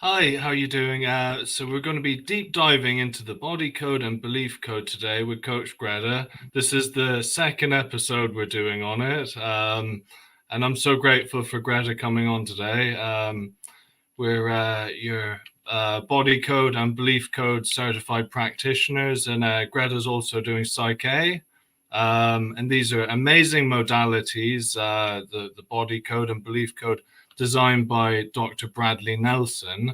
Hi, how are you doing? So we're going to be deep diving into the body code and belief code today with Coach Grethe. This is the second episode we're doing on it, and I'm so grateful for Grethe coming on today. We're your body code and belief code certified practitioners, and Grethe's also doing Psyche. And these are amazing modalities, the body code and belief code designed by Dr. Bradley Nelson,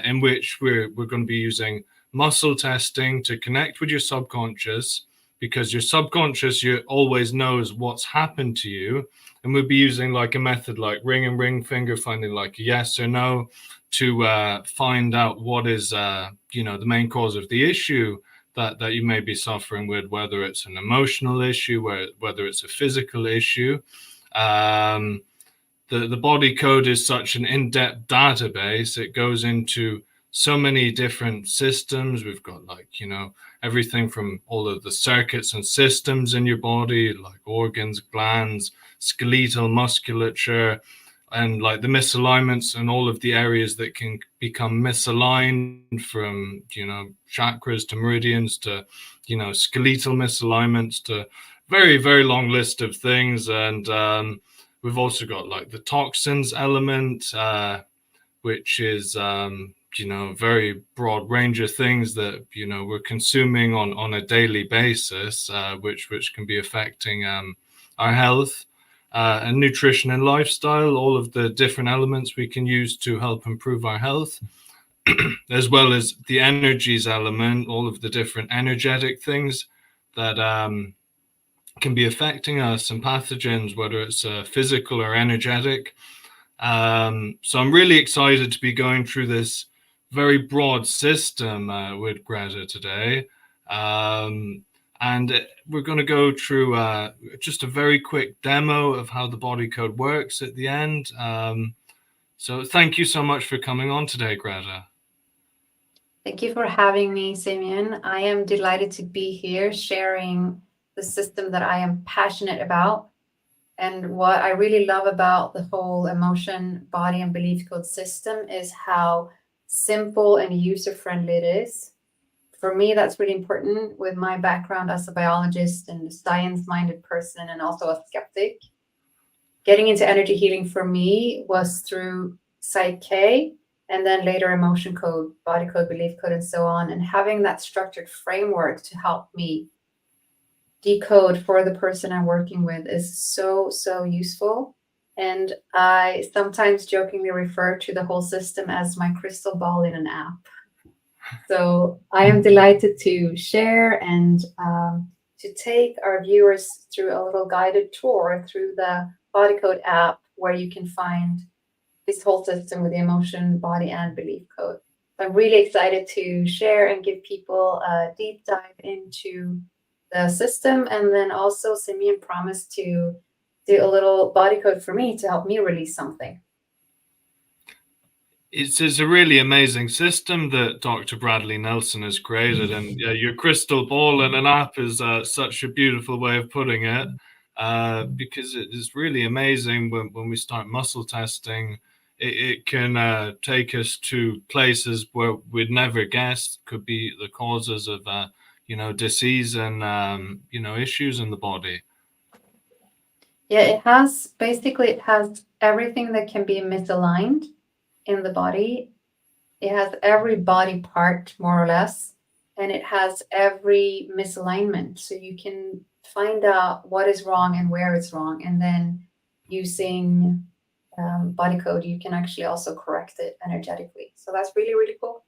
in which we're going to be using muscle testing to connect with your subconscious, because your subconscious always knows what's happened to you. And we'll be using like a method like ring and ring finger, finding like a yes or no to find out what is, the main cause of the issue that you may be suffering with, whether it's an emotional issue, whether it's a physical issue. The body code is such an in-depth database. It goes into so many different systems. We've got everything from all of the circuits and systems in your body, like organs, glands, skeletal musculature, and like the misalignments and all of the areas that can become misaligned, from chakras to meridians to skeletal misalignments, to very, very long list of things. And we've also got like the toxins element, which is very broad range of things that we're consuming on a daily basis, which can be affecting our health. And nutrition and lifestyle, all of the different elements we can use to help improve our health, as well as the energies element, all of the different energetic things that can be affecting us, and pathogens, whether it's physical or energetic. So I'm really excited to be going through this very broad system with Grethe today. And we're going to go through just a very quick demo of how the body code works at the end. So thank you so much for coming on today, Grethe. Thank you for having me, Simeon. I am delighted to be here sharing the system that I am passionate about. And what I really love about the whole emotion, body, and belief code system is how simple and user-friendly it is. For me, that's really important with my background as a biologist and a science-minded person, and also a skeptic. Getting into energy healing for me was through Psyche, and then later emotion code, body code, belief code, and so on. And having that structured framework to help me decode for the person I'm working with is so, so useful. And I sometimes jokingly refer to the whole system as my crystal ball in an app. So I am delighted to share and to take our viewers through a little guided tour through the body code app, where you can find this whole system with the emotion, body, and belief code. I'm really excited to share and give people a deep dive into the system. And then also Simeon promised to do a little body code for me to help me release something. It's a really amazing system that Dr. Bradley Nelson has created, and your crystal ball in an app is such a beautiful way of putting it, because it is really amazing when we start muscle testing. It can take us to places where we'd never guessed could be the causes of disease and issues in the body. Yeah, it has everything that can be misaligned in the body. It has every body part, more or less, and it has every misalignment. So you can find out what is wrong and where it's wrong. And then using body code, you can actually also correct it energetically. So that's really, really cool.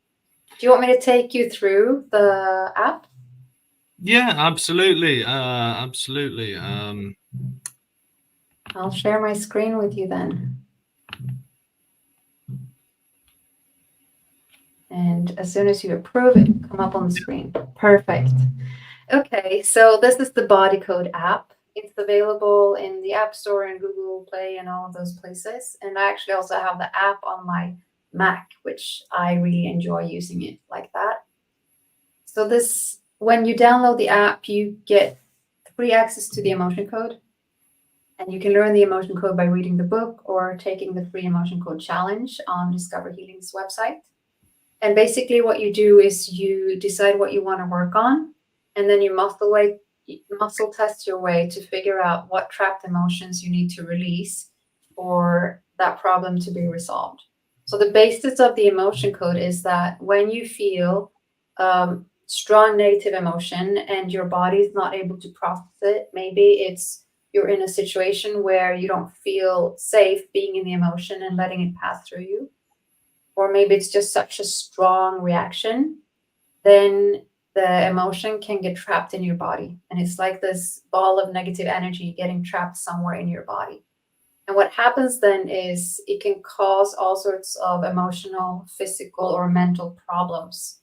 Do you want me to take you through the app? Yeah, absolutely. Absolutely. I'll share my screen with you then. And as soon as you approve, it will come up on the screen. Perfect. Okay, so this is the body code app. It's available in the App Store and Google Play and all of those places. And I actually also have the app on my Mac, which I really enjoy using it like that. So when you download the app, you get free access to the emotion code. And you can learn the emotion code by reading the book or taking the free emotion code challenge on Discover Healing's website. And basically what you do is you decide what you want to work on, and then you muscle test your way to figure out what trapped emotions you need to release for that problem to be resolved. So the basis of the emotion code is that when you feel strong negative emotion and your body is not able to process it, maybe it's you're in a situation where you don't feel safe being in the emotion and letting it pass through you, or maybe it's just such a strong reaction, then the emotion can get trapped in your body. And it's like this ball of negative energy getting trapped somewhere in your body. And what happens then is it can cause all sorts of emotional, physical, or mental problems.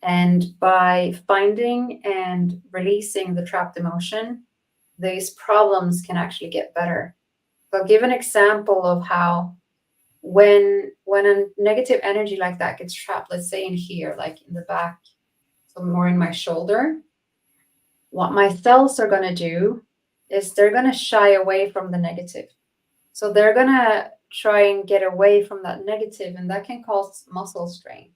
And by finding and releasing the trapped emotion, these problems can actually get better. So I'll give an example of how when a negative energy like that gets trapped, let's say in here, like in the back, so more in my shoulder, what my cells are going to do is they're going to shy away from the negative. So they're going to try and get away from that negative, and that can cause muscle strain.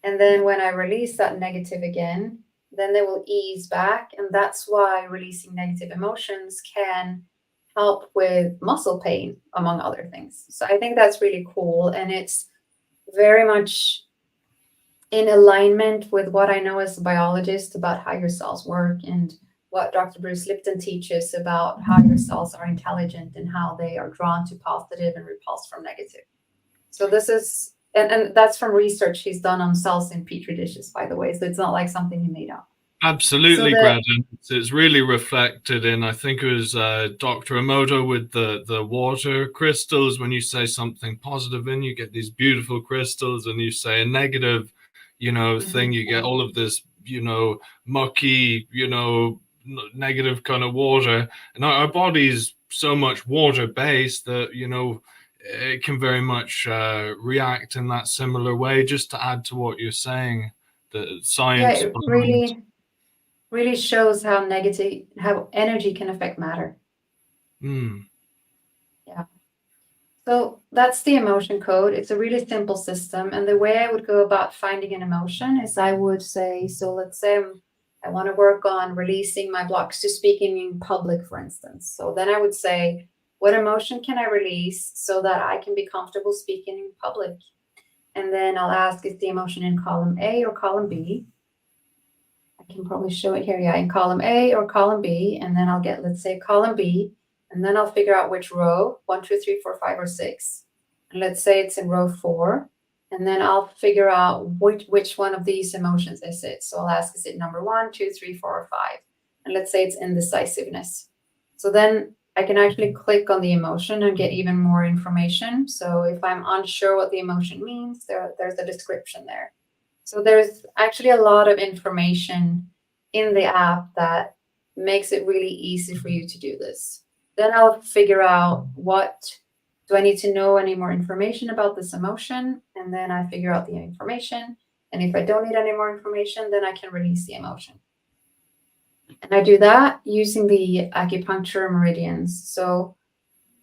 And then when I release that negative again, then they will ease back. And that's why releasing negative emotions can help with muscle pain, among other things. So I think that's really cool. And it's very much in alignment with what I know as a biologist about how your cells work, and what Dr. Bruce Lipton teaches about how your cells are intelligent and how they are drawn to positive and repulsed from negative. So this is, and that's from research he's done on cells in petri dishes, by the way. So it's not like something he made up. Absolutely, Grethe. It's really reflected in, I think it was Dr. Emoto with the water crystals. When you say something positive in, you get these beautiful crystals, and you say a negative, thing, you get all of this, mucky, negative kind of water. And our body's so much water based that, it can very much react in that similar way. Just to add to what you're saying, the science. Yeah, it really shows how energy can affect matter. Yeah. So that's the emotion code. It's a really simple system. And the way I would go about finding an emotion is I would say, so let's say I want to work on releasing my blocks to speaking in public, for instance. So then I would say, what emotion can I release so that I can be comfortable speaking in public? And then I'll ask, is the emotion in column A or column B? I can probably show it here. Yeah, in column A or column B. And then I'll get, let's say, column B. And then I'll figure out which row, 1, 2, 3, 4, 5, or 6. And let's say it's in row 4. And then I'll figure out which one of these emotions is it. So I'll ask, is it number 1, 2, 3, 4, or 5? And let's say it's indecisiveness. So then I can actually click on the emotion and get even more information. So if I'm unsure what the emotion means, there's a description there. So there's actually a lot of information in the app that makes it really easy for you to do this. Then I'll figure out, what do I need to know any more information about this emotion? And then I figure out the information. And if I don't need any more information, then I can release the emotion. And I do that using the acupuncture meridians. So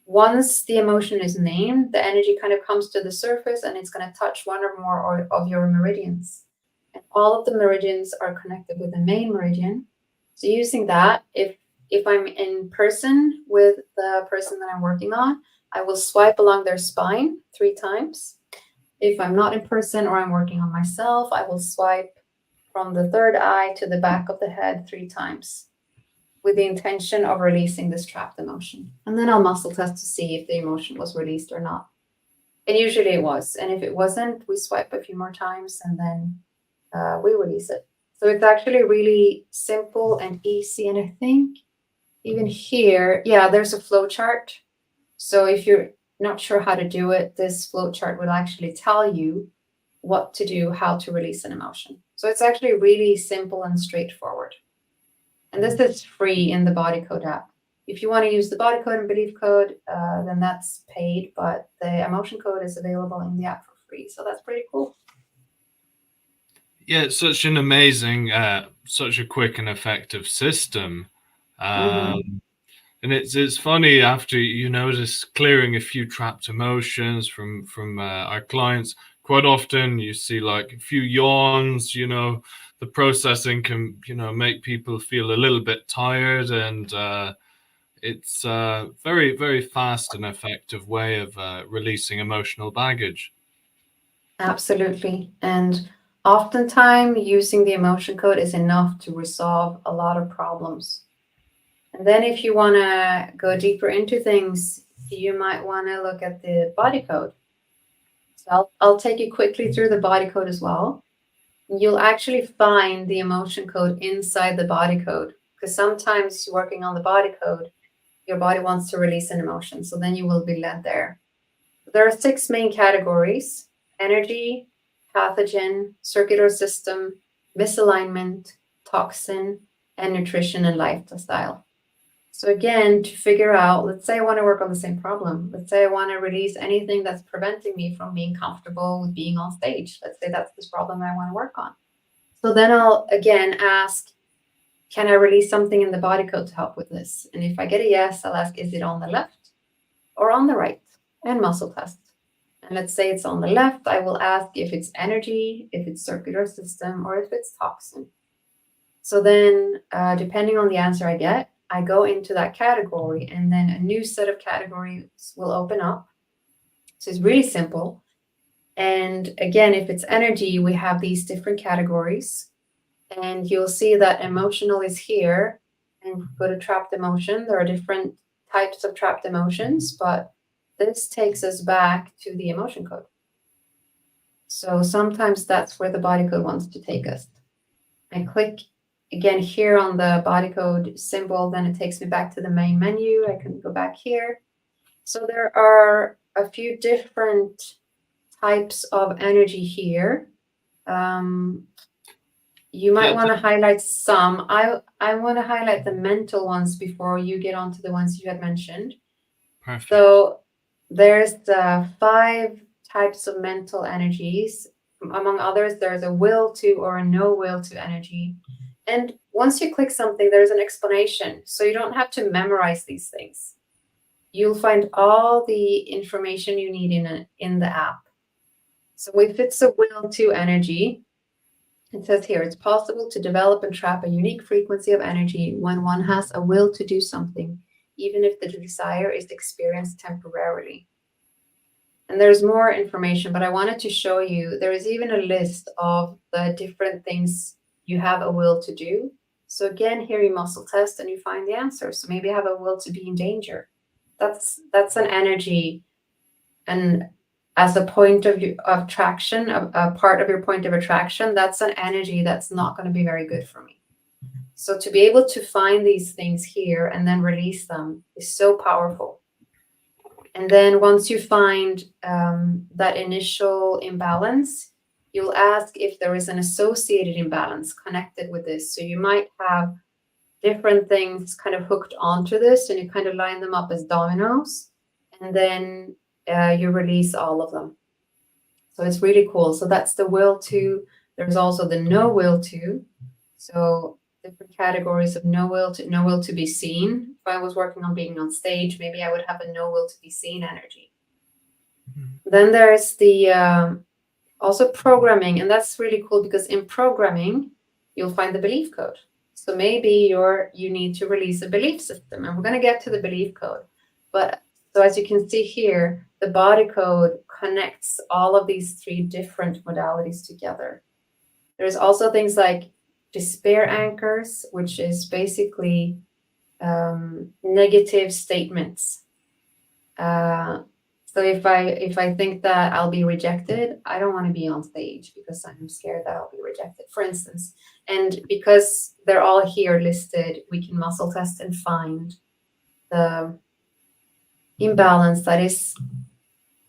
once the emotion is named, the energy kind of comes to the surface, and it's going to touch one or more of your meridians. And all of the meridians are connected with the main meridian. So using that, if I'm in person with the person that I'm working on, I will swipe along their spine 3 times. If I'm not in person or I'm working on myself, I will swipe from the third eye to the back of the head 3 times, with the intention of releasing this trapped emotion. And then I'll muscle test to see if the emotion was released or not. And usually it was. And if it wasn't, we swipe a few more times, and then we release it. So it's actually really simple and easy. And I think even here, yeah, there's a flow chart. So if you're not sure how to do it, this flow chart will actually tell you what to do, how to release an emotion. So it's actually really simple and straightforward. And this is free in the Body Code app. If you want to use the Body Code and Belief Code, then that's paid, but the emotion code is available in the app for free. So that's pretty cool. Yeah, it's such an amazing, such a quick and effective system. And it's funny, after you notice clearing a few trapped emotions from our clients, quite often you see like a few yawns. The processing can make people feel a little bit tired, and it's a very, very fast and effective way of releasing emotional baggage. Absolutely. And oftentimes using the emotion code is enough to resolve a lot of problems. And then if you want to go deeper into things, you might want to look at the body code. So I'll take you quickly through the body code as well. You'll actually find the emotion code inside the body code, because sometimes working on the body code, your body wants to release an emotion. So then you will be led there. There are 6 main categories: energy, pathogen, circular system, misalignment, toxin, and nutrition and lifestyle. So again, to figure out, let's say I want to work on the same problem. Let's say I want to release anything that's preventing me from being comfortable with being on stage. Let's say that's this problem I want to work on. So then I'll again ask, can I release something in the body code to help with this? And if I get a yes, I'll ask, is it on the left or on the right? And muscle test. And let's say it's on the left, I will ask if it's energy, if it's circular system, or if it's toxin. So then, depending on the answer I get, I go into that category, and then a new set of categories will open up. So it's really simple. And again, if it's energy, we have these different categories. And you'll see that emotional is here. And go to trapped emotion. There are different types of trapped emotions, but this takes us back to the emotion code. So sometimes that's where the body code wants to take us. I click again here on the body code symbol, then it takes me back to the main menu. I can go back here. So there are a few different types of energy here. You might want to highlight some. I want to highlight the mental ones before you get onto the ones you had mentioned. Perfect. So there's the 5 types of mental energies. Among others, there's a will to or a no will to energy. And once you click something, there's an explanation. So you don't have to memorize these things. You'll find all the information you need in the app. So if it's a will to energy, it says here, it's possible to develop and trap a unique frequency of energy when one has a will to do something, even if the desire is experienced temporarily. And there's more information, but I wanted to show you, there is even a list of the different things you have a will to do. So again, here you muscle test and you find the answer. So maybe you have a will to be in danger. That's an energy, and as a point of attraction, a part of your point of attraction, that's an energy that's not going to be very good for me. So to be able to find these things here and then release them is so powerful. And then once you find that initial imbalance, you'll ask if there is an associated imbalance connected with this. So you might have different things kind of hooked onto this, and you kind of line them up as dominoes, and then you release all of them. So it's really cool. So that's the will to. There's also the no will to. So different categories of no will to be seen. If I was working on being on stage, maybe I would have a no will to be seen energy. Mm-hmm. Then there's the also programming, and that's really cool because in programming, you'll find the belief code. So maybe you need to release a belief system, and we're going to get to the belief code. But so as you can see here, the body code connects all of these 3 different modalities together. There's also things like despair anchors, which is basically negative statements. So if I think that I'll be rejected, I don't want to be on stage because I'm scared that I'll be rejected, for instance. And because they're all here listed, we can muscle test and find the imbalance that is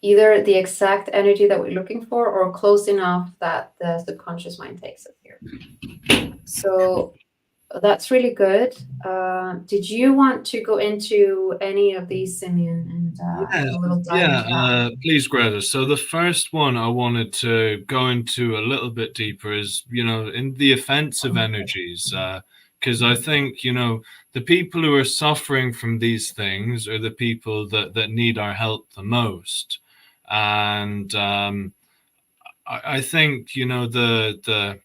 either the exact energy that we're looking for or close enough that the subconscious mind takes it here. So that's really good. Did you want to go into any of these, Simeon? And please, Greta. So the first one I wanted to go into a little bit deeper is, in the offensive energies, because I think, the people who are suffering from these things are the people that need our help the most. And I think, the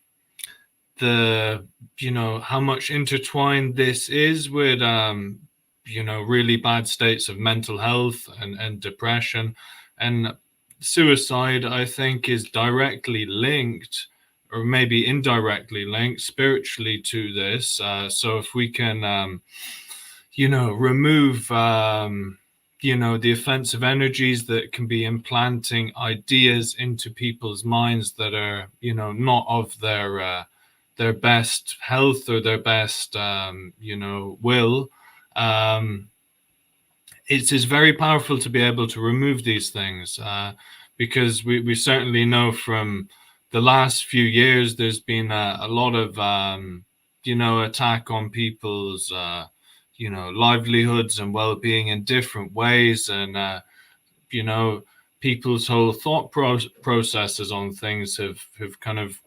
how much intertwined this is with really bad states of mental health and depression and suicide, I think, is directly linked, or maybe indirectly linked spiritually to this. So if we can remove the offensive energies that can be implanting ideas into people's minds that are not of their best health or their best will. It's very powerful to be able to remove these things, because we certainly know from the last few years there's been a lot of attack on people's livelihoods and well-being in different ways, and people's whole thought processes on things have kind of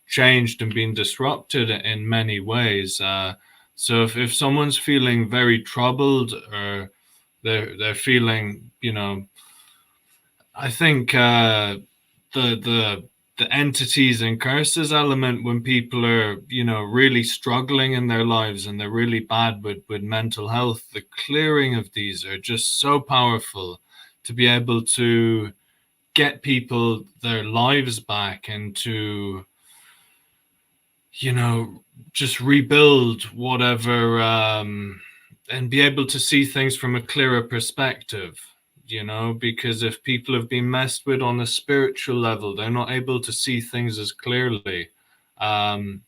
changed and been disrupted in many ways. So if someone's feeling very troubled, or they're feeling, I think the entities and curses element, when people are really struggling in their lives and they're really bad with mental health, the clearing of these are just so powerful to be able to get people their lives back and to just rebuild whatever, and be able to see things from a clearer perspective, because if people have been messed with on a spiritual level, they're not able to see things as clearly. And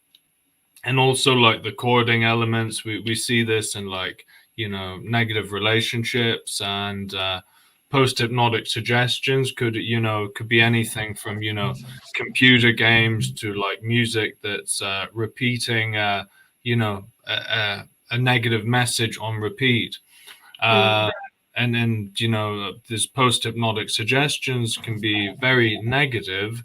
also, like the cording elements, we see this in negative relationships, and post-hypnotic suggestions could be anything from computer games to like music that's repeating a negative message on repeat. And then these post-hypnotic suggestions can be very negative.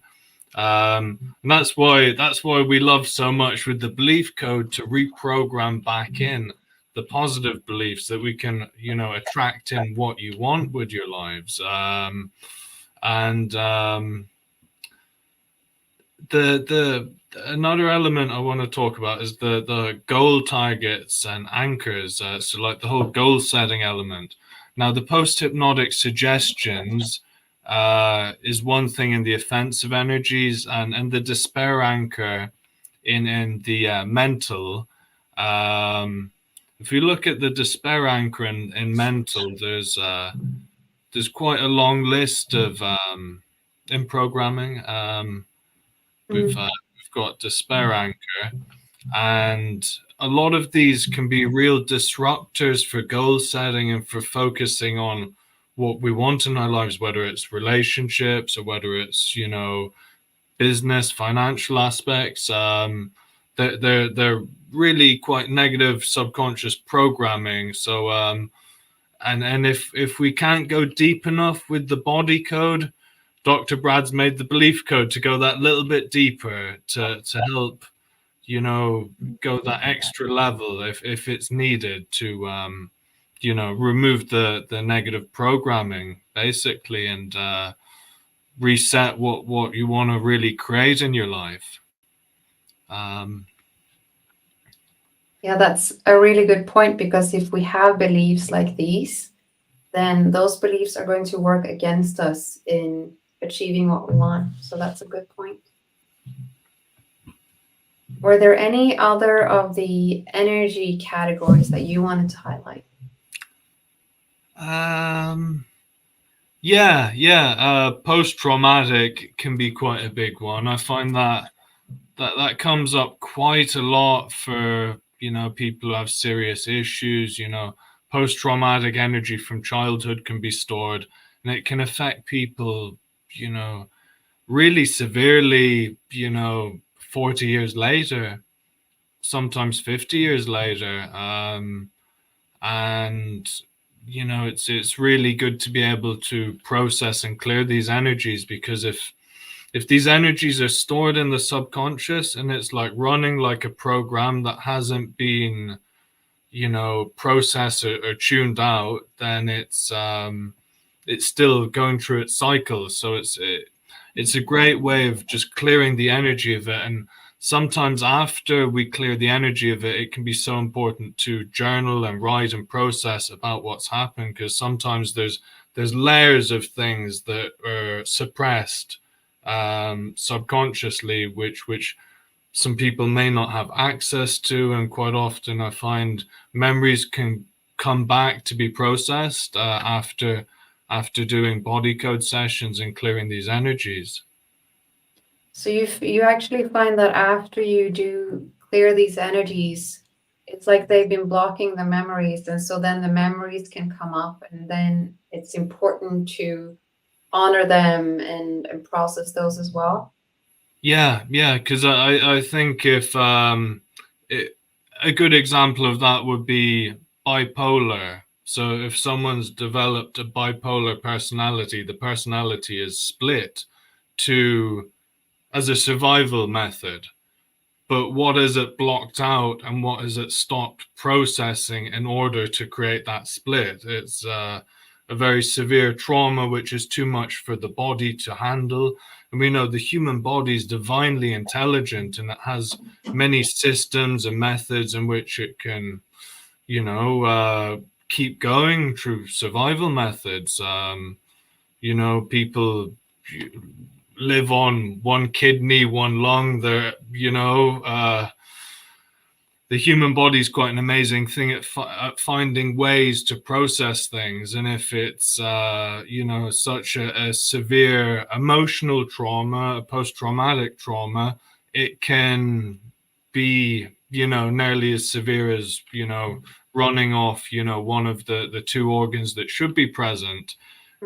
And that's why we love so much with the belief code to reprogram back in the positive beliefs, that we can attract in what you want with your lives. And the another element I want to talk about is the goal targets and anchors. So like the whole goal setting element. Now the post-hypnotic suggestions is one thing in the offensive energies, and the despair anchor in the mental. If you look at the despair anchor in mental, there's quite a long list of in programming. We've got despair anchor, and a lot of these can be real disruptors for goal setting and for focusing on what we want in our lives, whether it's relationships or whether it's business, financial aspects. They're really quite negative subconscious programming. So and if we can't go deep enough with the body code, Dr. Brad's made the belief code to go that little bit deeper to help go that extra level if it's needed to remove the negative programming basically, and reset what you want to really create in your life. Yeah, that's a really good point, because if we have beliefs like these, then those beliefs are going to work against us in achieving what we want. So that's a good point. Were there any other of the energy categories that you wanted to highlight? Post-traumatic can be quite a big one. I find that comes up quite a lot for people who have serious issues. Post-traumatic energy from childhood can be stored, and it can affect people really severely 40 years later, sometimes 50 years later. And it's really good to be able to process and clear these energies, because if if these energies are stored in the subconscious and it's like running like a program that hasn't been, you know, processed or tuned out, then it's still going through its cycles. So it's a great way of just clearing the energy of it. And sometimes after we clear the energy of it, it can be so important to journal and write and process about what's happened, because sometimes there's layers of things that are suppressed subconsciously, which some people may not have access to. And quite often I find memories can come back to be processed after doing body code sessions and clearing these energies. So you actually find that after you do clear these energies, it's like they've been blocking the memories, and so then the memories can come up, and then it's important to honor them and process those as well. Yeah, because I think if a good example of that would be bipolar. So if someone's developed a bipolar personality, the personality is split as a survival method. But what is it blocked out and what is it stopped processing in order to create that split? It's a very severe trauma, which is too much for the body to handle. And we know the human body is divinely intelligent, and it has many systems and methods in which it can, you know, keep going through survival methods. You know, people live on one kidney, one lung. The human body is quite an amazing thing at finding ways to process things. And if it's such a severe emotional trauma, a post-traumatic trauma, it can be, you know, nearly as severe as, you know, running off, you know, one of the two organs that should be present,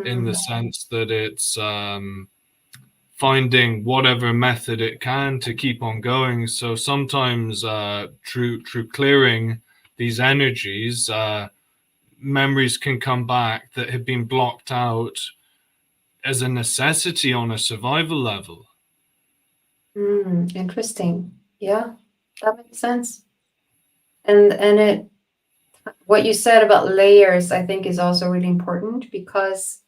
in the sense that it's finding whatever method it can to keep on going. So sometimes through clearing these energies, memories can come back that have been blocked out as a necessity on a survival level. Interesting. Yeah, that makes sense. And what you said about layers, I think, is also really important, because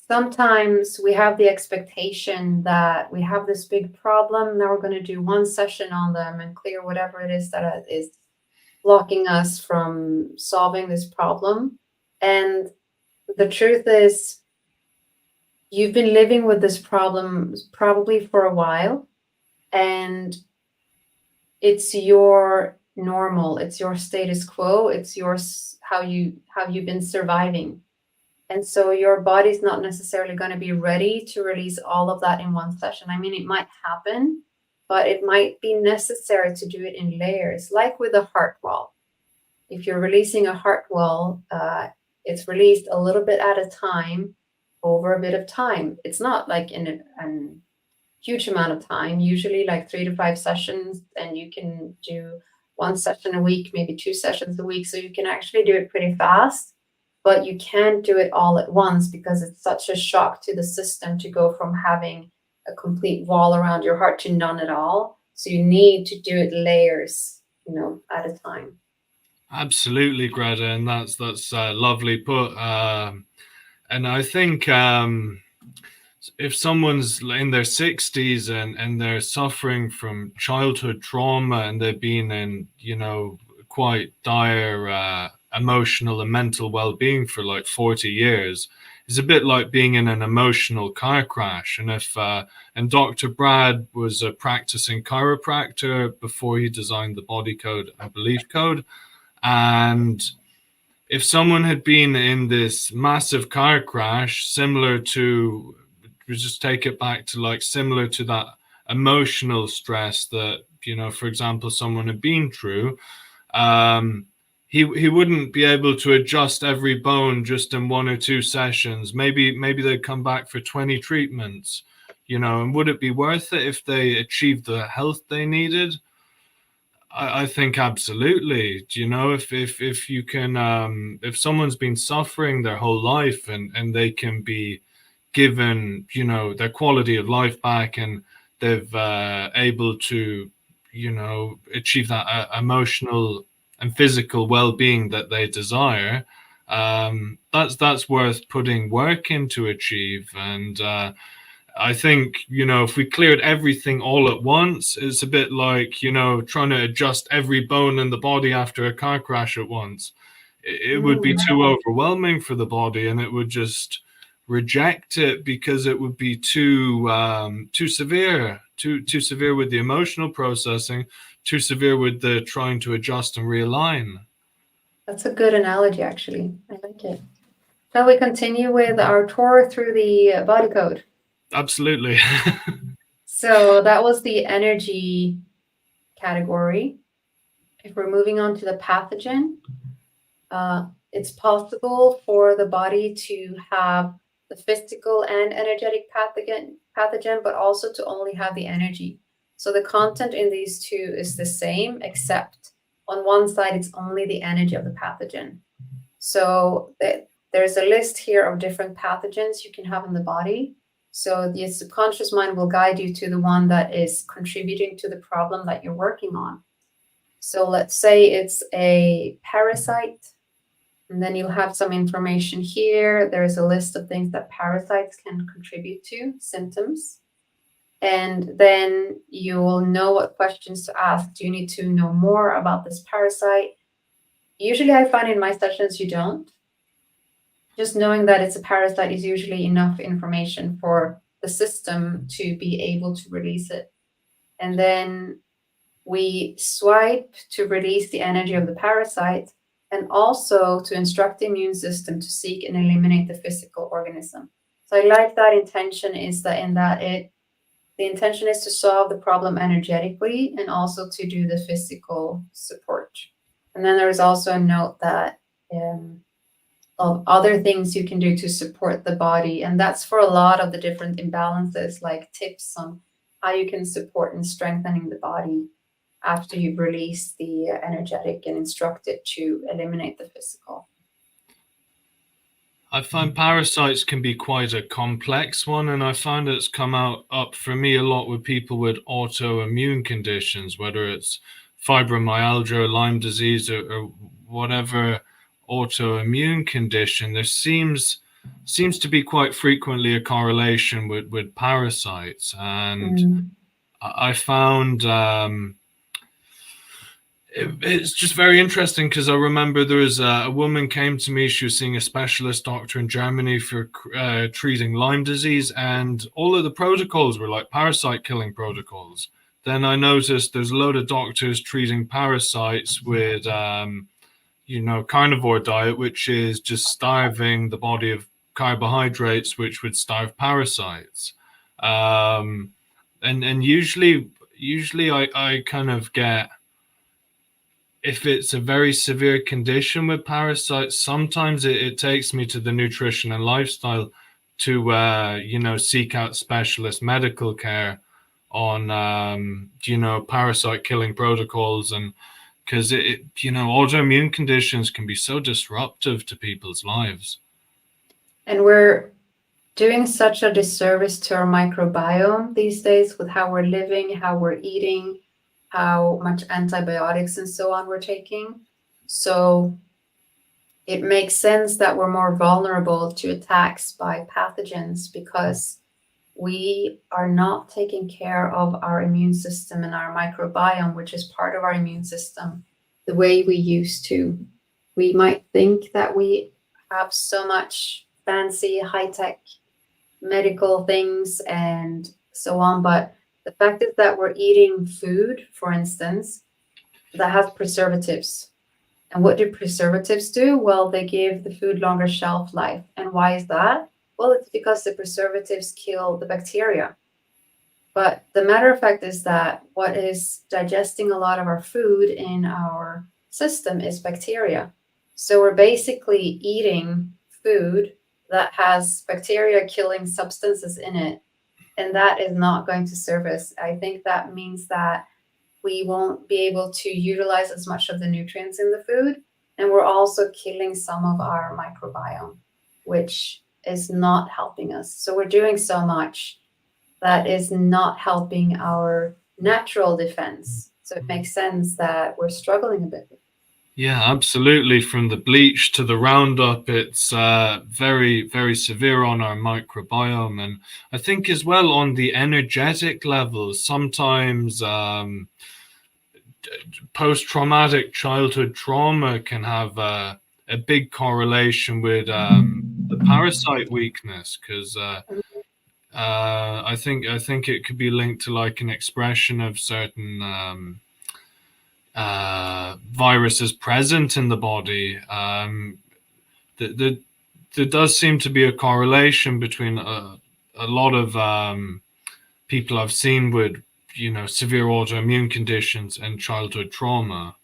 sometimes we have the expectation that we have this big problem. Now we're going to do one session on them and clear whatever it is that is blocking us from solving this problem. And the truth is, you've been living with this problem probably for a while, and it's your normal, it's your status quo, it's yours, how you've been surviving. And so your body's not necessarily going to be ready to release all of that in one session. I mean, it might happen, but it might be necessary to do it in layers, like with a heart wall. If you're releasing a heart wall, it's released a little bit at a time over a bit of time. It's not like in a huge amount of time, usually like 3 to 5 sessions, and you can do one session a week, maybe 2 sessions a week. So you can actually do it pretty fast, but you can't do it all at once, because it's such a shock to the system to go from having a complete wall around your heart to none at all. So you need to do it layers, you know, at a time. Absolutely, Greta, and that's lovely put. And I think if someone's in their 60s and they're suffering from childhood trauma, and they've been in, you know, quite dire emotional and mental well-being for like 40 years, it's a bit like being in an emotional car crash. And if and Dr. Brad was a practicing chiropractor before he designed the body code and belief code. And if someone had been in this massive car crash, similar to, we just take it back to like similar to that emotional stress that, you know, for example, someone had been through, he wouldn't be able to adjust every bone just in 1 or 2 sessions. Maybe they'd come back for 20 treatments, you know. And would it be worth it if they achieved the health they needed? I think absolutely. You know, if you can, if someone's been suffering their whole life and they can be given, you know, their quality of life back, and they've able to, you know, achieve that emotional and physical well-being that they desire, that's worth putting work in to achieve. And I think, you know, if we cleared everything all at once, it's a bit like, you know, trying to adjust every bone in the body after a car crash at once. It would be too overwhelming for the body, and it would just reject it because it would be too severe, too severe with the emotional processing, too severe with the trying to adjust and realign. That's a good analogy, actually. I like it. Shall we continue with our tour through the body code? Absolutely. So that was the energy category. If we're moving on to the pathogen, it's possible for the body to have the physical and energetic pathogen, but also to only have the energy. So the content in these two is the same, except on one side, it's only the energy of the pathogen. So there's a list here of different pathogens you can have in the body. So the subconscious mind will guide you to the one that is contributing to the problem that you're working on. So let's say it's a parasite, and then you'll have some information here. There's a list of things that parasites can contribute to, symptoms. And then you will know what questions to ask. Do you need to know more about this parasite? Usually I find in my sessions you don't. Just knowing that it's a parasite is usually enough information for the system to be able to release it. And then we swipe to release the energy of the parasite, and also to instruct the immune system to seek and eliminate the physical organism. So I like that intention is that the intention is to solve the problem energetically and also to do the physical support. And then there is also a note that of other things you can do to support the body. And that's for a lot of the different imbalances, like tips on how you can support and strengthening the body after you've released the energetic and instruct it to eliminate the physical. I find parasites can be quite a complex one, and I find it's come up for me a lot with people with autoimmune conditions, whether it's fibromyalgia, Lyme disease, or whatever autoimmune condition. There seems to be quite frequently a correlation with parasites, and I found it's just very interesting because I remember there was a woman came to me. She was seeing a specialist doctor in Germany for treating Lyme disease, and all of the protocols were like parasite killing protocols. Then I noticed there's a load of doctors treating parasites with, you know, carnivore diet, which is just starving the body of carbohydrates, which would starve parasites. And usually I kind of get, if it's a very severe condition with parasites, sometimes it takes me to the nutrition and lifestyle to, you know, seek out specialist medical care on, you know, parasite killing protocols. And because you know, autoimmune conditions can be so disruptive to people's lives. And we're doing such a disservice to our microbiome these days with how we're living, how we're eating, how much antibiotics and so on we're taking. So it makes sense that we're more vulnerable to attacks by pathogens because we are not taking care of our immune system and our microbiome, which is part of our immune system, the way we used to. We might think that we have so much fancy high-tech medical things and so on, but the fact is that we're eating food, for instance, that has preservatives. And what do preservatives do? Well, they give the food longer shelf life. And why is that? Well, it's because the preservatives kill the bacteria. But the matter of fact is that what is digesting a lot of our food in our system is bacteria. So we're basically eating food that has bacteria killing substances in it. And that is not going to serve us. I think that means that we won't be able to utilize as much of the nutrients in the food. And we're also killing some of our microbiome, which is not helping us. So we're doing so much that is not helping our natural defense. So it makes sense that we're struggling a bit. Yeah, absolutely. From the bleach to the Roundup, it's very, very severe on our microbiome. And I think as well on the energetic levels, sometimes post-traumatic childhood trauma can have a big correlation with the parasite weakness, because I think it could be linked to like an expression of certain viruses present in the body. There does seem to be a correlation between a lot of people I've seen with, severe autoimmune conditions and childhood trauma.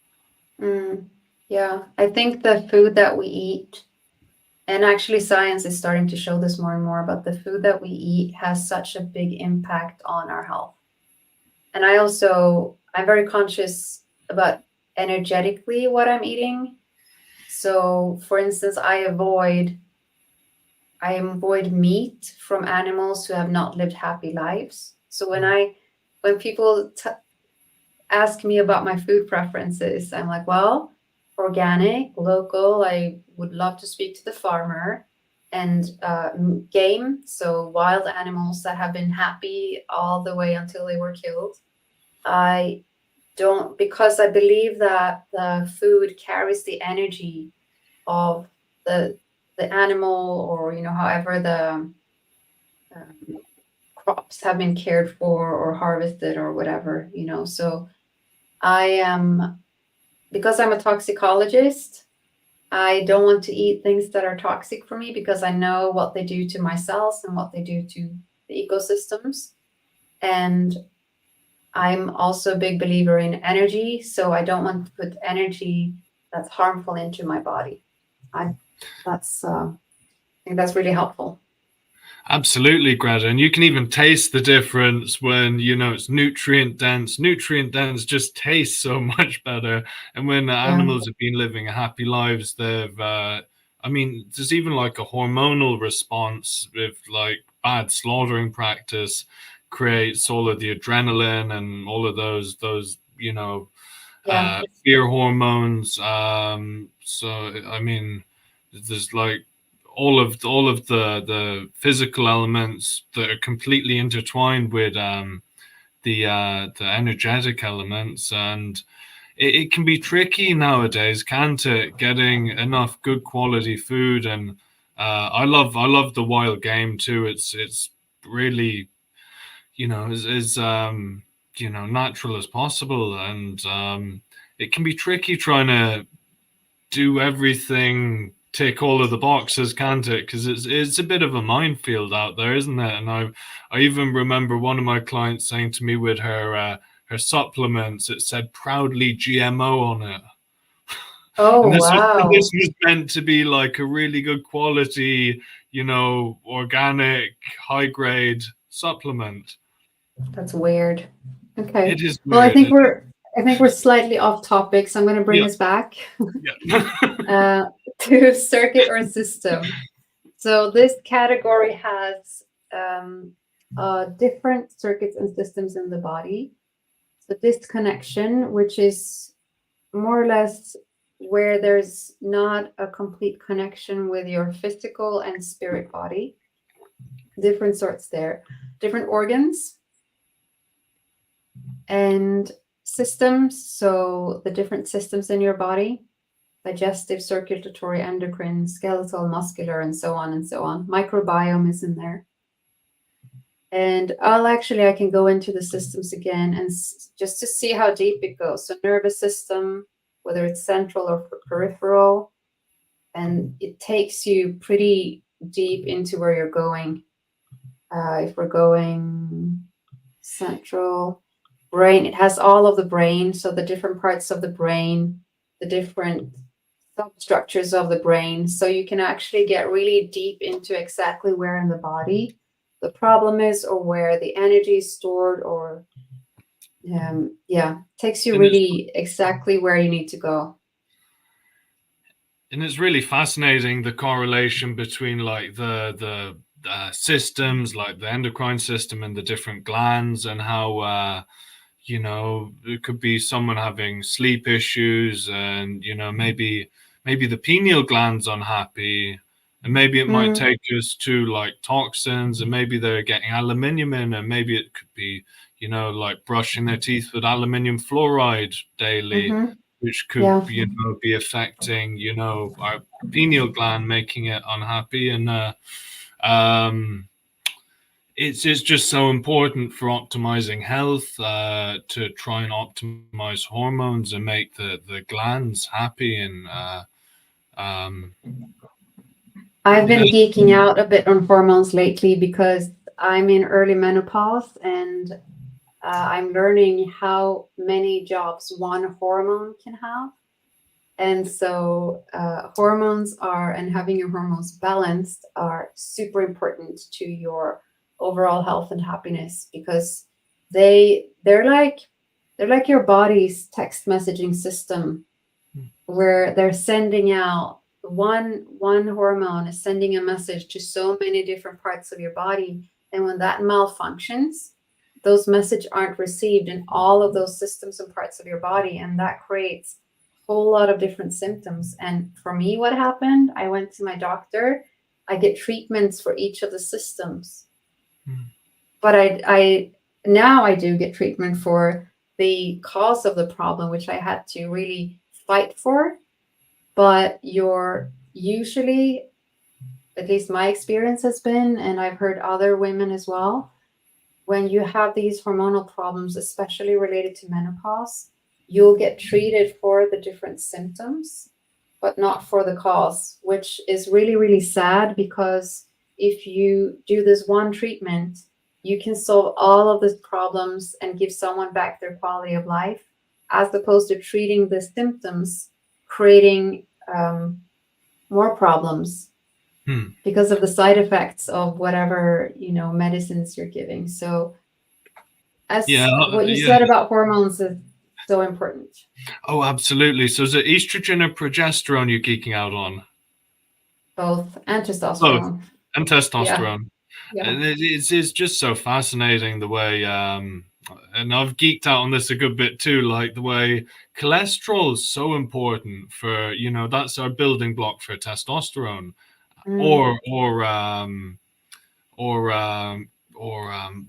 Yeah, I think the food that we eat, and actually science is starting to show this more and more, but the food that we eat has such a big impact on our health. And I'm very conscious about energetically what I'm eating. So for instance, I avoid meat from animals who have not lived happy lives. So when people ask me about my food preferences, I'm like, well, organic, local, I would love to speak to the farmer, and game, so wild animals that have been happy all the way until they were killed. I don't, because I believe that the food carries the energy of the animal, or however the crops have been cared for or harvested or whatever. So I am, because I'm a toxicologist, I don't want to eat things that are toxic for me, because I know what they do to my cells and what they do to the ecosystems. And I'm also a big believer in energy, so I don't want to put energy that's harmful into my body. I think that's really helpful. Absolutely, Greta. And you can even taste the difference when, it's nutrient dense. Nutrient dense just tastes so much better. And when animals have been living happy lives, there's even like a hormonal response with like bad slaughtering practice creates all of the adrenaline and all of those, fear hormones. There's like all of the physical elements that are completely intertwined with the energetic elements, and it can be tricky nowadays, can't it? Getting enough good quality food, and I love the wild game too. It's really as natural as possible, and it can be tricky trying to do everything, tick all of the boxes, can't it? Because it's a bit of a minefield out there, isn't it? And I even remember one of my clients saying to me with her supplements, it said proudly GMO on it. Oh, and wow. This was meant to be like a really good quality, organic, high grade supplement. That's weird. Okay. It is weird. Well, I think we're slightly off topic, so I'm going to bring us back to circuit or system. So this category has different circuits and systems in the body. So disconnection, which is more or less where there's not a complete connection with your physical and spirit body. Different sorts there. Different organs and systems, so the different systems in your body: digestive, circulatory, endocrine, skeletal, muscular, and so on and so on. Microbiome is in there. And I can go into the systems again and just to see how deep it goes. So nervous system, whether it's central or peripheral, and it takes you pretty deep into where you're going. If we're going central, brain, it has all of the brain, so the different parts of the brain, the different substructures of the brain, so you can actually get really deep into exactly where in the body the problem is, or where the energy is stored, or takes you really exactly where you need to go. And it's really fascinating, the correlation between like the systems, like the endocrine system and the different glands, and how it could be someone having sleep issues, and maybe the pineal gland's unhappy, and maybe it might Mm, take us to like toxins, and maybe they're getting aluminium in, and maybe it could be like brushing their teeth with aluminium fluoride daily, mm-hmm. which could Yeah. be affecting our pineal gland, making it unhappy. And um it's just so important for optimizing health, to try and optimize hormones and make the glands happy. And um, I've yeah. been geeking out a bit on hormones lately because I'm in early menopause and I'm learning how many jobs one hormone can have. And so, hormones are, and having your hormones balanced are super important to your overall health and happiness because they're like your body's text messaging system where they're sending out one hormone is sending a message to so many different parts of your body, and when that malfunctions, those messages aren't received in all of those systems and parts of your body, and that creates a whole lot of different symptoms. And for me, what happened, I went to my doctor. I get treatments for each of the systems, but I now I do get treatment for the cause of the problem, which I had to really fight for. But you're usually, at least my experience has been, and I've heard other women as well, when you have these hormonal problems, especially related to menopause, you'll get treated for the different symptoms, but not for the cause, which is really, really sad because if you do this one treatment, you can solve all of the problems and give someone back their quality of life, as opposed to treating the symptoms, creating more problems Hmm. because of the side effects of whatever medicines you're giving. So Yeah, as what you yeah. said about hormones is so important. Oh, absolutely. So is it estrogen or progesterone you're geeking out on? Both, and Both. testosterone. And Yeah. testosterone. Yeah. And it's just so fascinating the way, and I've geeked out on this a good bit too, like the way cholesterol is so important for, that's our building block for testosterone, Mm. or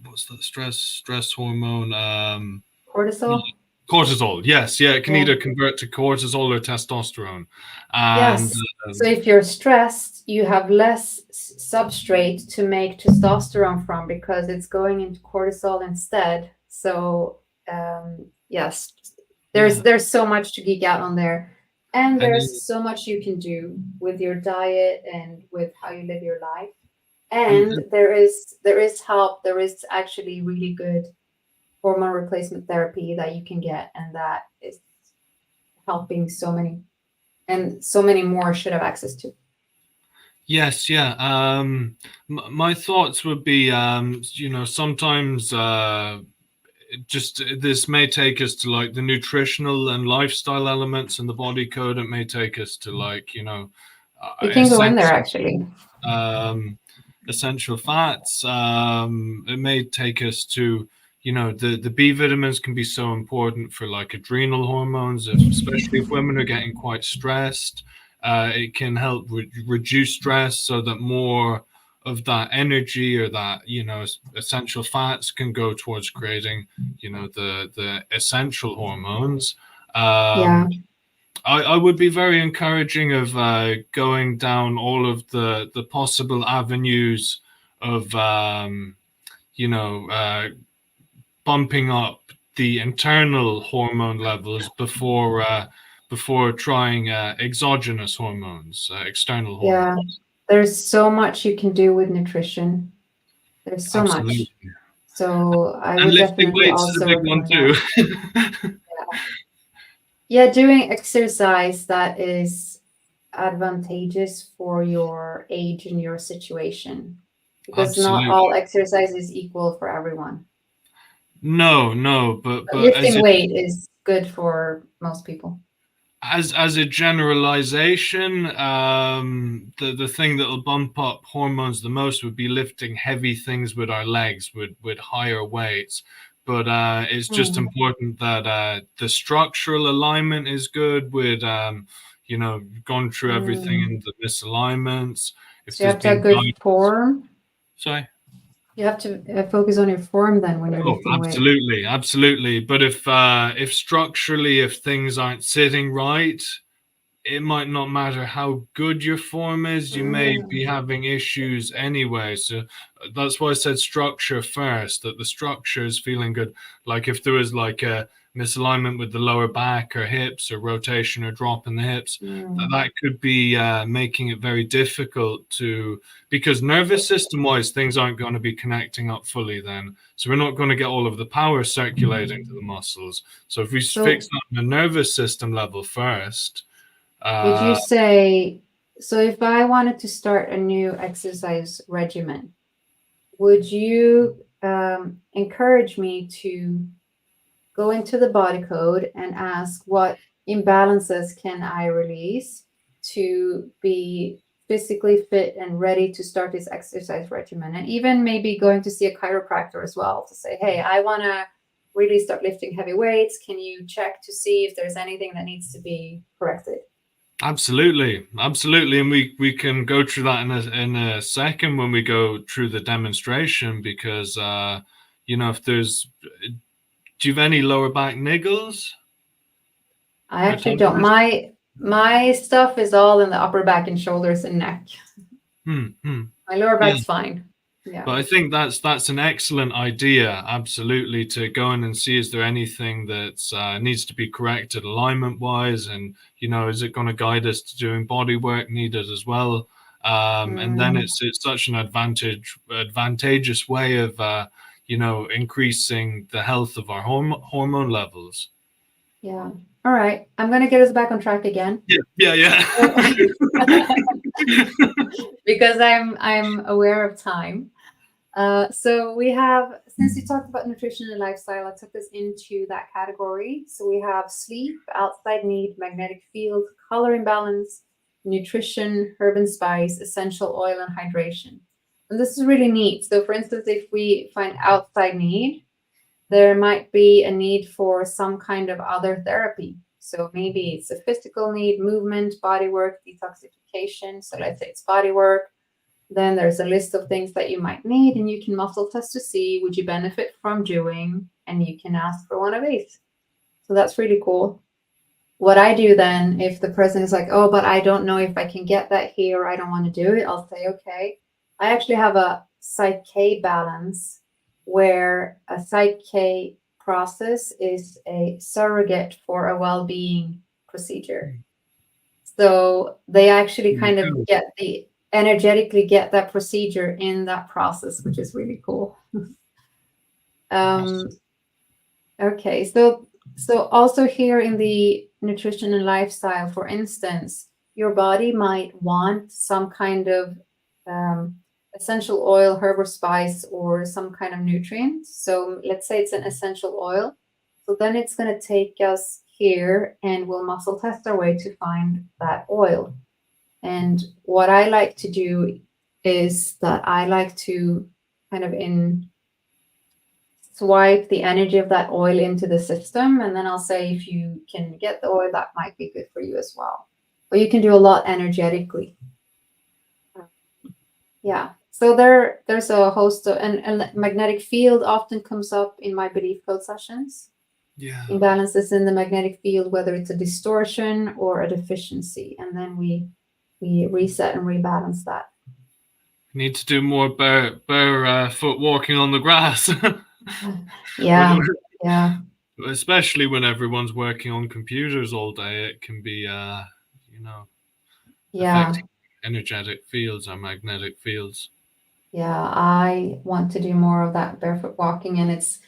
what's that stress hormone? Cortisol. Cortisol. Yes, yeah, it can Yeah. either convert to cortisol or testosterone. And Yes. So if you're stressed, you have less substrate to make testosterone from because it's going into cortisol instead. So yes, there's yeah, there's so much to geek out on there, and and there's so much you can do with your diet and with how you live your life. and And there is help. There is actually really good hormone replacement therapy that you can get, and that is helping so many, and so many more should have access to. yes, yeah. My thoughts would be, sometimes, just this may take us to like the nutritional and lifestyle elements in the body code. It may take us to like, We can go in there essential, actually. um, essential fats. It may take us to, the B vitamins can be so important for like adrenal hormones, especially if women are getting quite stressed. It can help reduce stress so that more of that energy or that essential fats can go towards creating the essential hormones. Yeah. um, I would be very encouraging of going down all of the possible avenues of you know uh, bumping up the internal hormone levels before trying exogenous hormones, external Yeah. hormones. There's so much you can do with nutrition. There's so Absolutely. much. So I And would lifting definitely weights is a also big one recommend too. that. Yeah, doing exercise that is advantageous for your age and your situation, because not all Absolutely. exercise is equal for everyone. No, no, but But as lifting it, weight is good for most people. As a generalization, the thing that will bump up hormones the most would be lifting heavy things with our legs, with higher weights. But it's just important that the structural alignment is good with, gone through everything in the misalignments. If So you there's have to have been good form. sorry. You have to focus on your form then when you're Oh, lifting weight. absolutely, absolutely. But if structurally, if things aren't sitting right, it might not matter how good your form is, you may be having issues anyway. So that's why I said structure first, that the structure is feeling good. Like if there was like a misalignment with the lower back or hips or rotation or drop in the hips, that could be making it very difficult to, because nervous system wise, things aren't going to be connecting up fully then. So we're not going to get all of the power circulating to the muscles. So if we fix that on the nervous system level first, would you say, so if I wanted to start a new exercise regimen, would you encourage me to go into the body code and ask what imbalances can I release to be physically fit and ready to start this exercise regimen? And even maybe going to see a chiropractor as well to say, hey, I want to really start lifting heavy weights. Can you check to see if there's anything that needs to be corrected? Absolutely, absolutely, and we can go through that in a second when we go through the demonstration, because if there's, do you have any lower back niggles? I actually don't. My stuff is all in the upper back and shoulders and neck. My lower back's fine. Yeah. But I think that's an excellent idea, absolutely, to go in and see, is there anything that needs to be corrected alignment wise, and is it going to guide us to doing body work needed as well? And then it's such an advantageous way of increasing the health of our hormone levels. Yeah. All right. I'm going to get us back on track again. Yeah. Because I'm aware of time. So we have, since you talked about nutrition and lifestyle, I took this into that category. So we have sleep, outside need, magnetic field, color imbalance, nutrition, herb and spice, essential oil, and hydration. And this is really neat. So for instance, if we find outside need, there might be a need for some kind of other therapy. So maybe it's a physical need, movement, body work, detoxification. So let's say it's body work. Then there's a list of things that you might need, and you can muscle test to see would you benefit from doing, and you can ask for one of these. So that's really cool. What I do then, if the person is like, oh, but I don't know if I can get that here, or I don't want to do it, I'll say, okay, I actually have a Psych-K balance, where a Psych-K process is a surrogate for a well-being procedure. So they actually kind of energetically get that procedure in that process, which is really cool. Okay, so also here in the nutrition and lifestyle, for instance, your body might want some kind of essential oil, herb or spice, or some kind of nutrient. So let's say it's an essential oil. So then it's going to take us here and we'll muscle test our way to find that oil. And what I like to do is that I like to kind of swipe the energy of that oil into the system. And then I'll say, if you can get the oil, that might be good for you as well. But you can do a lot energetically. Yeah. So there's a host of, and magnetic field often comes up in my belief code sessions. Yeah. Imbalances in the magnetic field, whether it's a distortion or a deficiency. And then we reset and rebalance that. Need to do more bare foot walking on the grass. Yeah. Especially when everyone's working on computers all day, it can be, affecting energetic fields or magnetic fields. Yeah, I want to do more of that barefoot walking, and it's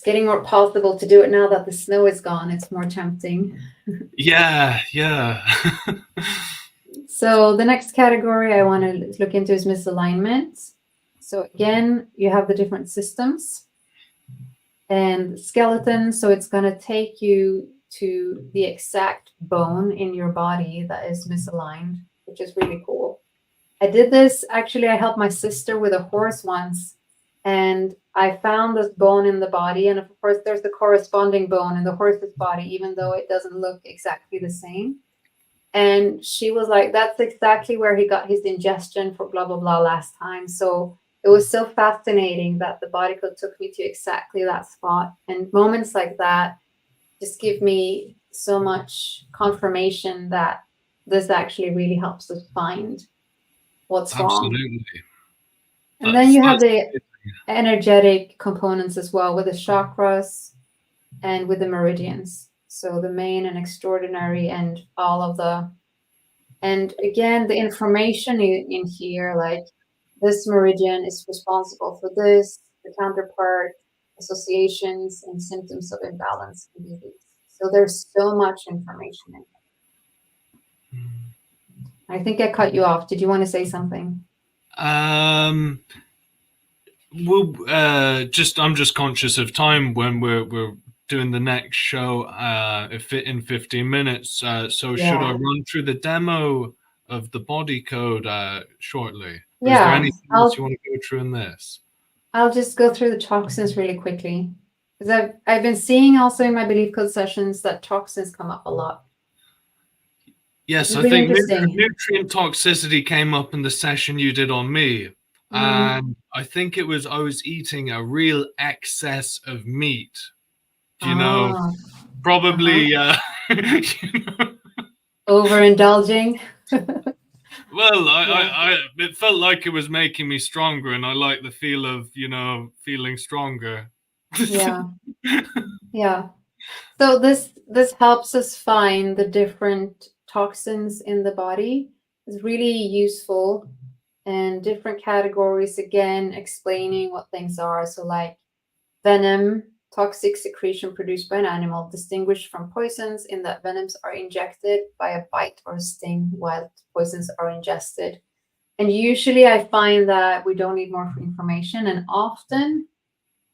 getting more possible to do it now that the snow is gone. It's more tempting. Yeah. So the next category I want to look into is misalignment. So again, you have the different systems and skeleton. So it's going to take you to the exact bone in your body that is misaligned, which is really cool. I did this, actually, I helped my sister with a horse once, and I found this bone in the body. And of course, there's the corresponding bone in the horse's body, even though it doesn't look exactly the same. And she was like, that's exactly where he got his ingestion for blah, blah, blah last time. So it was so fascinating that the body code took me to exactly that spot. And moments like that just give me so much confirmation that this actually really helps us find what's wrong. Absolutely. And then you have the energetic components as well, with the chakras and with the meridians. So the main and extraordinary and all of the, and again, the information in here, like this meridian is responsible for this, the counterpart, associations, and symptoms of imbalance in disease. So there's so much information in here. I think I cut you off. Did you want to say something? Well, I'm just conscious of time when we're doing the next show in 15 minutes. So should I run through the demo of the body code shortly? Or is there anything else you want to go through in this? I'll just go through the toxins really quickly, because I've been seeing also in my belief code sessions that toxins come up a lot. Yes, I think nutrient toxicity came up in the session you did on me. And I think I was eating a real excess of meat. You know, probably you know. Overindulging. Well, it felt like it was making me stronger, and I like the feel of, you know, feeling stronger. Yeah. Yeah. So this helps us find the different toxins in the body. It's really useful, and different categories, again, explaining what things are. So like venom, toxic secretion produced by an animal, distinguished from poisons in that venoms are injected by a bite or sting, while poisons are ingested. And usually I find that we don't need more information. And often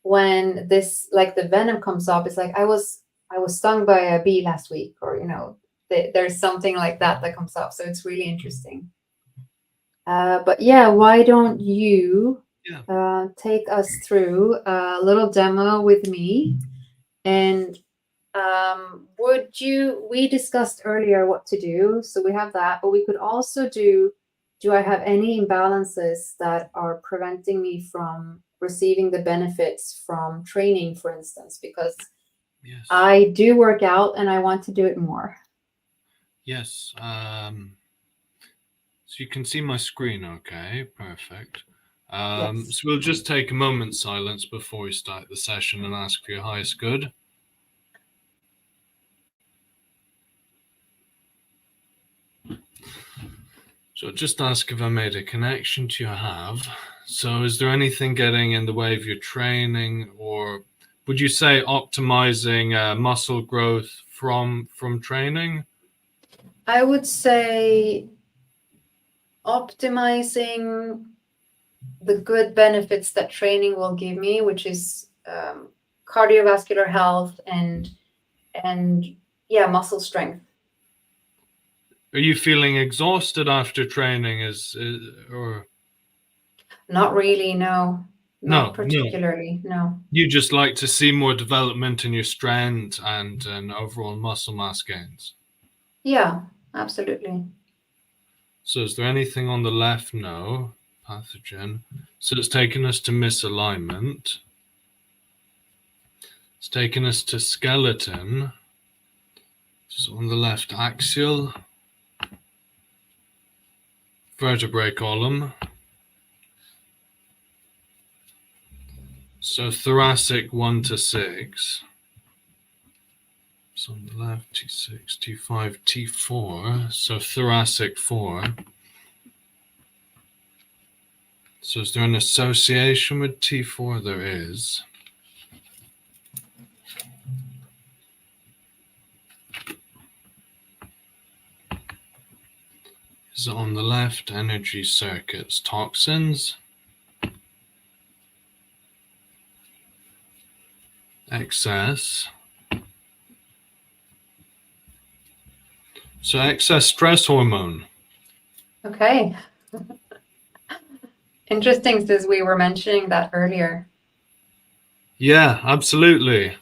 when this, like the venom comes up, it's like I was stung by a bee last week, or you know, there's something like that comes up. So it's really interesting. But yeah, why don't you take us through a little demo with me? And we discussed earlier what to do, so we have that, but we could also do I have any imbalances that are preventing me from receiving the benefits from training, for instance, because I do work out and I want to do it more. Yes. So you can see my screen, okay? Perfect. Yes. So we'll just take a moment's silence before we start the session and ask for your highest good. So just ask if I made a connection to your have. So is there anything getting in the way of your training, or would you say optimizing muscle growth from training? I would say optimizing the good benefits that training will give me, which is cardiovascular health and muscle strength. Are you feeling exhausted after training? Or not really? No, not particularly. No. You just like to see more development in your strength and overall muscle mass gains. Yeah, absolutely. So is there anything on the left? No. Pathogen. So it's taken us to misalignment. It's taken us to skeleton. So on the left, axial. Vertebrae column. So thoracic 1 to 6. So on the left, T6, T5, T4. So thoracic 4. So is there an association with T4? There is. Is it on the left, energy circuits, toxins, excess, So excess stress hormone. Okay. Interesting, since we were mentioning that earlier. Yeah, absolutely.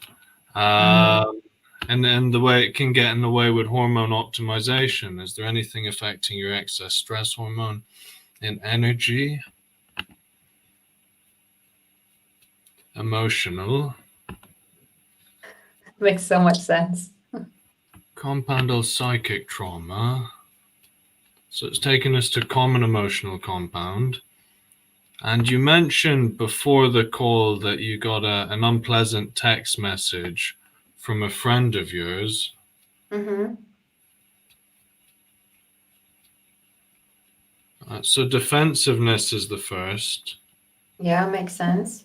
And the way it can get in the way with hormone optimization. Is there anything affecting your excess stress hormone in energy, emotional, Makes so much sense. compoundal psychic trauma? So it's taken us to common emotional compound. And you mentioned before the call that you got an unpleasant text message from a friend of yours. Mm-hmm. So defensiveness is the first. Yeah, makes sense.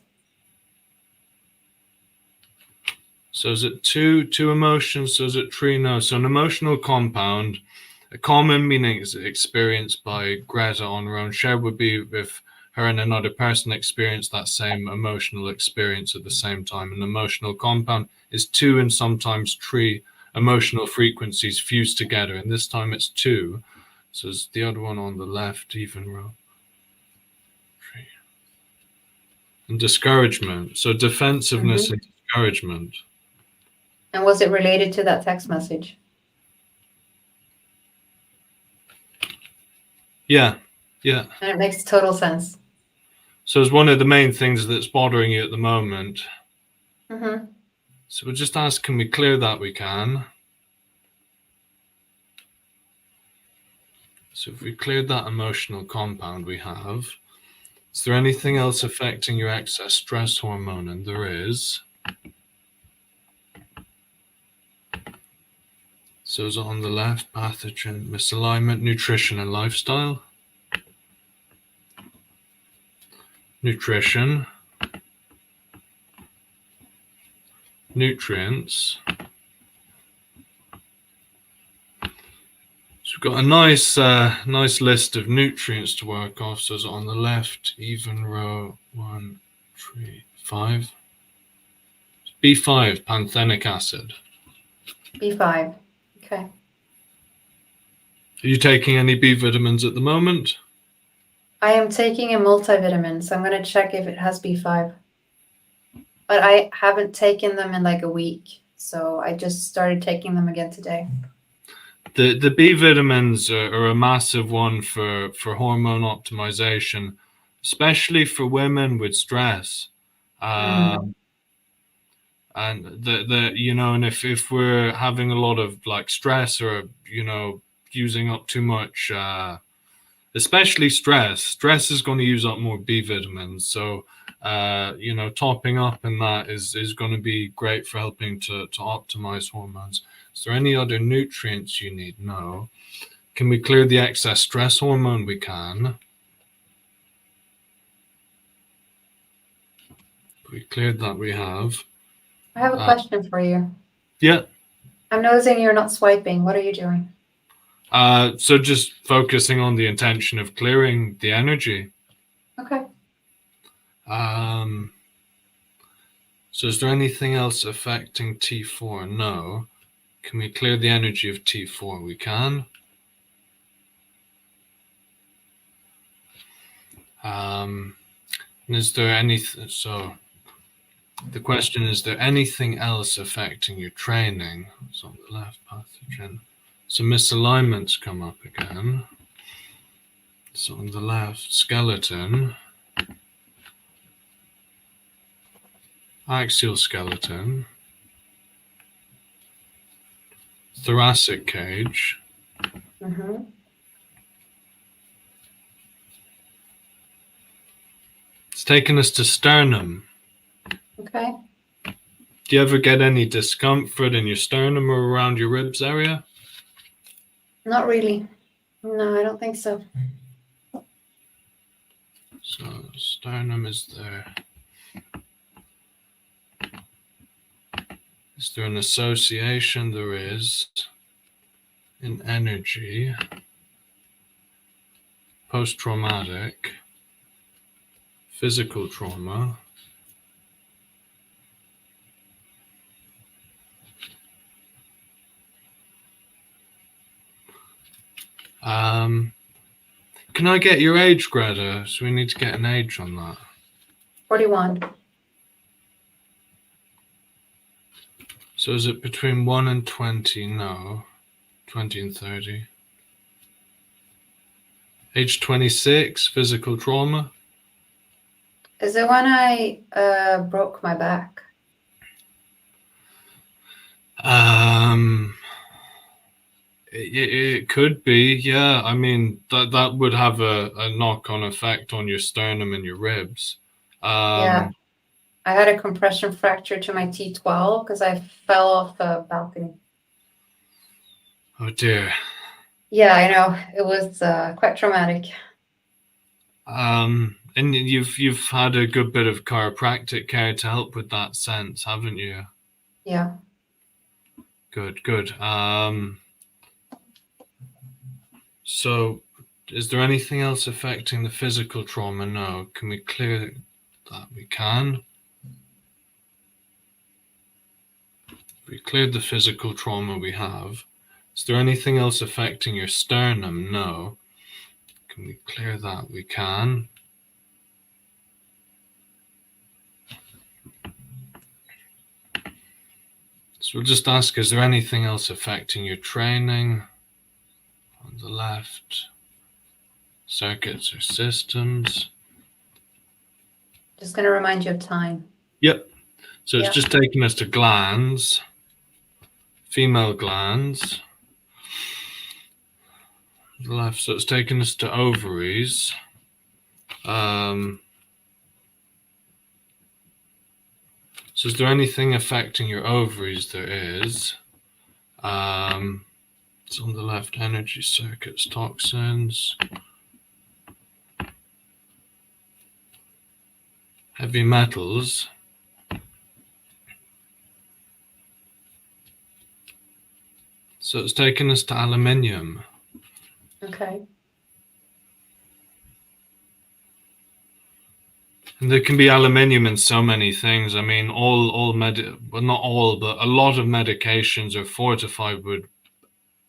So is it two emotions? So is it three? No. So an emotional compound, a common meaning is experienced by Grethe on her own share would be if her and another person experience that same emotional experience at the same time. An emotional compound is two and sometimes three emotional frequencies fused together, and this time it's two. So it's the other one on the left, even row. Three. And discouragement. So defensiveness and discouragement. And was it related to that text message? Yeah, yeah. And it makes total sense. So it's one of the main things that's bothering you at the moment. Mm-hmm. So we'll just ask, can we clear that? We can. So if we cleared that emotional compound we have, is there anything else affecting your excess stress hormone? And there is. So is it on the left, pathogen, misalignment, nutrition and lifestyle? Nutrition, nutrients. So we've got a nice list of nutrients to work off. So is it on the left, even row 1, 3, 5? B5, pantothenic acid. B5. Okay. Are you taking any B vitamins at the moment? I am taking a multivitamin, so I'm going to check if it has B5. But I haven't taken them in like a week, so I just started taking them again today. The B vitamins are a massive one for hormone optimization, especially for women with stress. And and if we're having a lot of like stress or using up too much, especially stress is going to use up more B vitamins. So topping up in that is going to be great for helping to optimize hormones. Is there any other nutrients you need? No. Can we clear the excess stress hormone? We can. We cleared that. We have. I have a question for you. Yeah. I'm noticing you're not swiping. What are you doing? So just focusing on the intention of clearing the energy. Okay. So is there anything else affecting T4? No. Can we clear the energy of T4? We can. And is there anything? So the question is there anything else affecting your training? It's on the left, pathogen. So misalignments come up again. So on the left, skeleton, axial skeleton, thoracic cage. Mm-hmm. It's taken us to sternum. Okay. Do you ever get any discomfort in your sternum or around your ribs area? Not really. No, I don't think so. So sternum is there. Is there an association? There is. In energy, post-traumatic, physical trauma, Can I get your age, Greta? So we need to get an age on that. 41. So is it between 1 and 20? No. 20 and 30. Age 26, physical trauma? Is it when I broke my back? It could be, yeah. I mean, that would have a knock-on effect on your sternum and your ribs. Yeah. I had a compression fracture to my T12 because I fell off a balcony. Oh dear. Yeah, I know. It was quite traumatic. And you've had a good bit of chiropractic care to help with that sense, haven't you? Yeah. Good. So is there anything else affecting the physical trauma? No. Can we clear that? We can. We cleared the physical trauma we have. Is there anything else affecting your sternum? No. Can we clear that? We can. So we'll just ask, is there anything else affecting your training? On the left, circuits or systems. Just going to remind you of time. Yep. So it's just taking us to glands, female glands. On the left, so it's taking us to ovaries. So is there anything affecting your ovaries? There is. It's on the left, energy circuits, toxins. Heavy metals. So it's taken us to aluminium. Okay. And there can be aluminium in so many things. I mean, well, not all, but a lot of medications are fortified with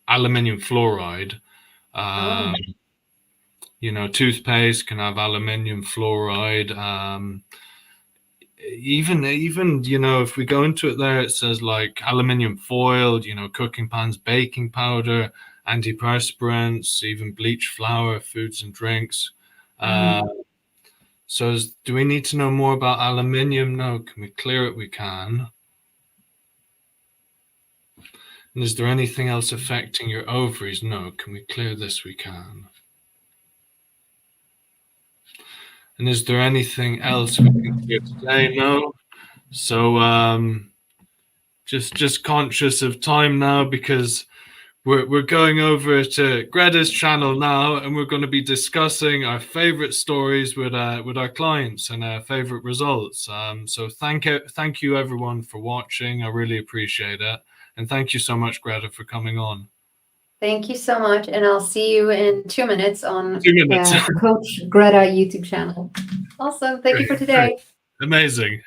aluminium fluoride. You know, toothpaste can have aluminium fluoride. Even you know, if we go into it there, it says like aluminium foil, you know, cooking pans, baking powder, antiperspirants, even bleach flour, foods and drinks. So do we need to know more about aluminium? No. Can we clear it? We can. And is there anything else affecting your ovaries? No. Can we clear this? We can. And is there anything else we can clear today? No. So just conscious of time now, because we're going over to Grethe's channel now, and we're going to be discussing our favorite stories with our clients and our favorite results. So thank you everyone for watching. I really appreciate it, and thank you so much, Grethe, for coming on. Thank you so much, and I'll see you in 2 minutes on 2 minutes. Coach Grethe YouTube channel. Awesome. Thank you for today. Amazing.